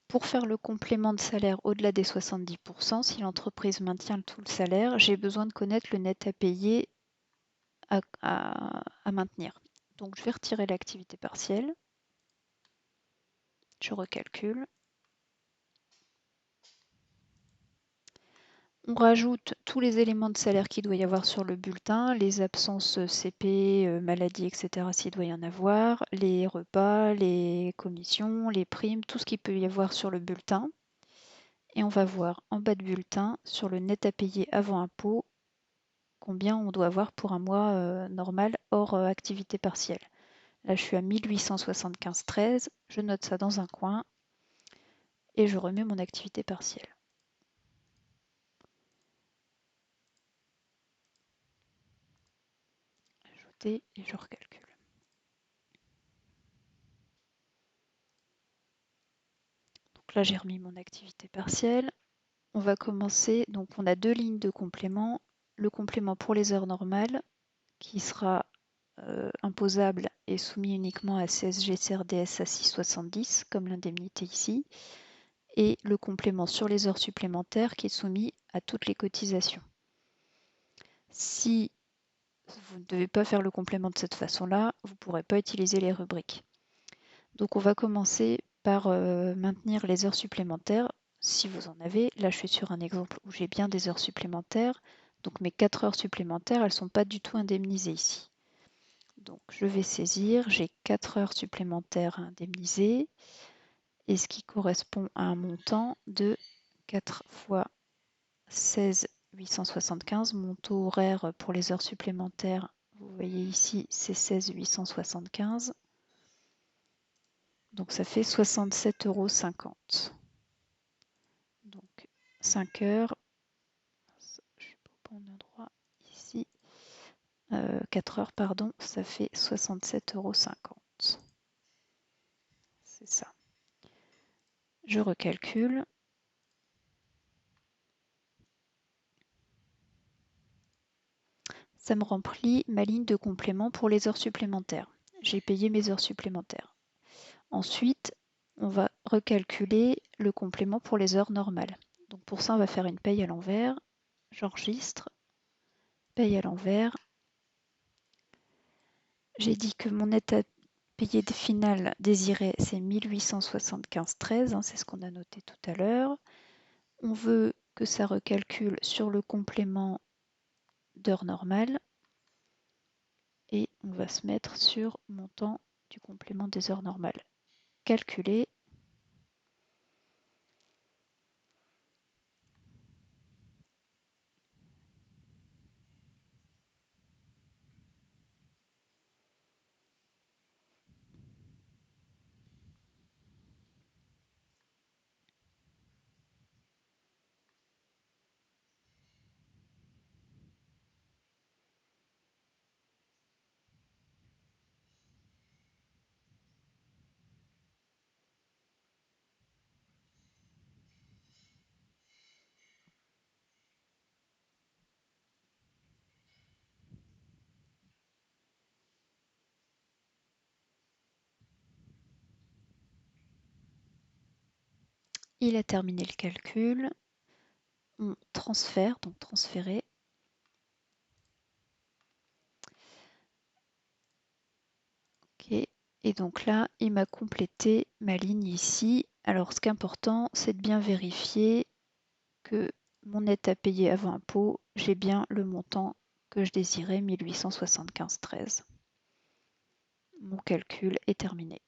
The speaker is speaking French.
Pour faire le complément de salaire au-delà des 70%, si l'entreprise maintient tout le salaire, j'ai besoin de connaître le net à payer à maintenir. Donc je vais retirer l'activité partielle, je recalcule. On rajoute tous les éléments de salaire qu'il doit y avoir sur le bulletin, les absences CP, maladie, etc. s'il doit y en avoir, les repas, les commissions, les primes, tout ce qu'il peut y avoir sur le bulletin. Et on va voir en bas de bulletin, sur le net à payer avant impôt, combien on doit avoir pour un mois normal hors activité partielle. Là, je suis à 1875,13, je note ça dans un coin et je remets mon activité partielle. Ajouter et je recalcule. Donc là, j'ai remis mon activité partielle. On va commencer, donc on a deux lignes de complément. Le complément pour les heures normales qui sera imposable et soumis uniquement à CSG-CRDS à 6,70 comme l'indemnité ici. Et le complément sur les heures supplémentaires qui est soumis à toutes les cotisations. Si vous ne devez pas faire le complément de cette façon-là, vous ne pourrez pas utiliser les rubriques. Donc on va commencer par maintenir les heures supplémentaires, si vous en avez. Là, je suis sur un exemple où j'ai bien des heures supplémentaires. Donc mes 4 heures supplémentaires, elles ne sont pas du tout indemnisées ici. Donc je vais saisir, j'ai 4 heures supplémentaires indemnisées, et ce qui correspond à un montant de 4 fois 16,875. Mon taux horaire pour les heures supplémentaires, vous voyez ici, c'est 16,875. Donc ça fait 67,50 €. Donc 5 heures, je ne suis pas au bon endroit ici, 4 heures, pardon, ça fait 67,50 €. C'est ça. Je recalcule. Ça me remplit ma ligne de complément pour les heures supplémentaires. J'ai payé mes heures supplémentaires. Ensuite, on va recalculer le complément pour les heures normales. Donc pour ça, on va faire une paye à l'envers. J'enregistre, paye à l'envers. J'ai dit que mon net à payer final désiré, c'est 1875,13, c'est ce qu'on a noté tout à l'heure. On veut que ça recalcule sur le complément d'heure normale. Et on va se mettre sur montant du complément des heures normales. Calculer. Il a terminé le calcul. On transfère, donc transférer. Ok. Et donc là, il m'a complété ma ligne ici. Alors ce qui est important, c'est de bien vérifier que mon net à payer avant impôt, j'ai bien le montant que je désirais, 1875,13. Mon calcul est terminé.